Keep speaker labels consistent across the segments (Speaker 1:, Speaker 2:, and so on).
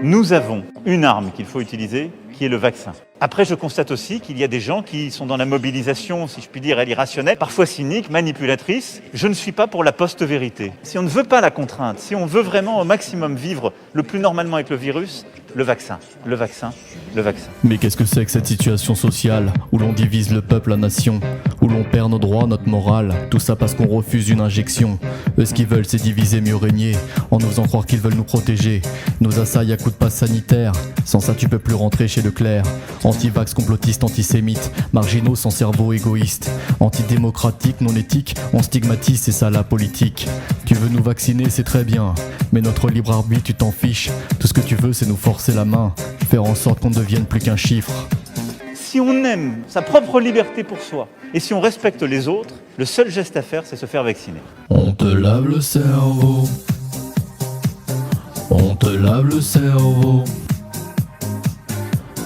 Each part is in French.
Speaker 1: Nous avons une arme qu'il faut utiliser, qui est le vaccin. Après, je constate aussi qu'il y a des gens qui sont dans la mobilisation, si je puis dire, elle irrationnelle, parfois cynique, manipulatrice. Je ne suis pas pour la post-vérité. Si on ne veut pas la contrainte, si on veut vraiment au maximum vivre le plus normalement avec le virus, le vaccin, le vaccin, le vaccin.
Speaker 2: Mais qu'est-ce que c'est que cette situation sociale où l'on divise le peuple, la nation, où l'on perd nos droits, notre morale, tout ça parce qu'on refuse une injection. Eux, ce qu'ils veulent, c'est diviser, mieux régner, en nous faisant croire qu'ils veulent nous protéger. Nos assailles à coups de passe sanitaire, sans ça tu peux plus rentrer chez Leclerc. Anti-vax, complotiste, antisémite, marginaux sans cerveau, égoïste, antidémocratique, non éthique, on stigmatise, c'est ça la politique. Tu veux nous vacciner, c'est très bien, mais notre libre arbitre, tu t'en fiches. Tout ce que tu veux, c'est nous forcer la main, faire en sorte qu'on ne devienne plus qu'un chiffre.
Speaker 1: Si on aime sa propre liberté pour soi, et si on respecte les autres, le seul geste à faire, c'est se faire vacciner.
Speaker 2: On te lave le cerveau. On te lave le cerveau.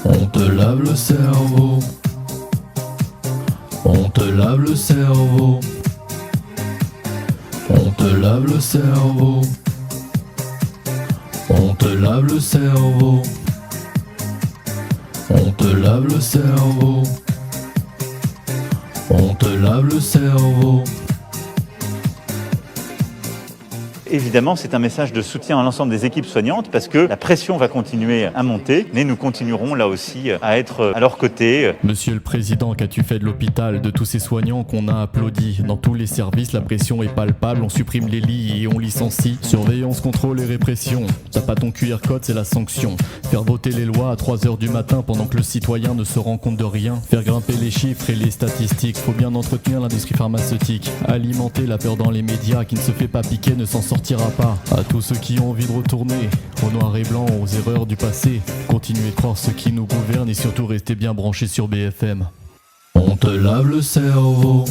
Speaker 2: On te lave le cerveau. On te lave le cerveau. On te lave le cerveau. On te lave le cerveau. On te lave le cerveau. On te lave le cerveau.
Speaker 1: Évidemment, c'est un message de soutien à l'ensemble des équipes soignantes parce que la pression va continuer à monter, mais nous continuerons là aussi à être à leur côté.
Speaker 2: Monsieur le Président, qu'as-tu fait de l'hôpital, de tous ces soignants qu'on a applaudis? Dans tous les services, la pression est palpable, on supprime les lits et on licencie. Surveillance, contrôle et répression. T'as pas ton QR code, c'est la sanction. Faire voter les lois à 3h du matin pendant que le citoyen ne se rend compte de rien. Faire grimper les chiffres et les statistiques. Faut bien entretenir l'industrie pharmaceutique. Alimenter la peur dans les médias, qui ne se fait pas piquer ne s'en sortira pas. À tous ceux qui ont envie de retourner au noir et blanc, aux erreurs du passé, continuez de croire ceux qui nous gouvernent et surtout restez bien branchés sur BFM. On te lave le cerveau.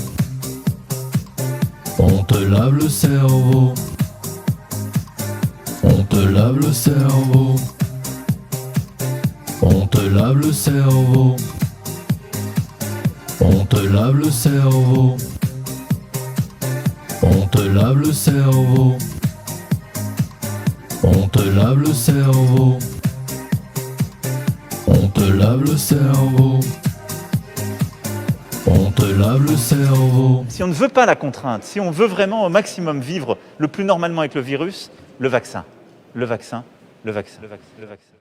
Speaker 2: On te lave le cerveau. On te lave le cerveau. On te lave le cerveau. On te lave le cerveau. On te lave le cerveau. On te lave le cerveau. On te lave le cerveau. On te lave le cerveau.
Speaker 1: Si on ne veut pas la contrainte, si on veut vraiment au maximum vivre le plus normalement avec le virus, le vaccin, le vaccin, le vaccin, le vaccin, le vaccin.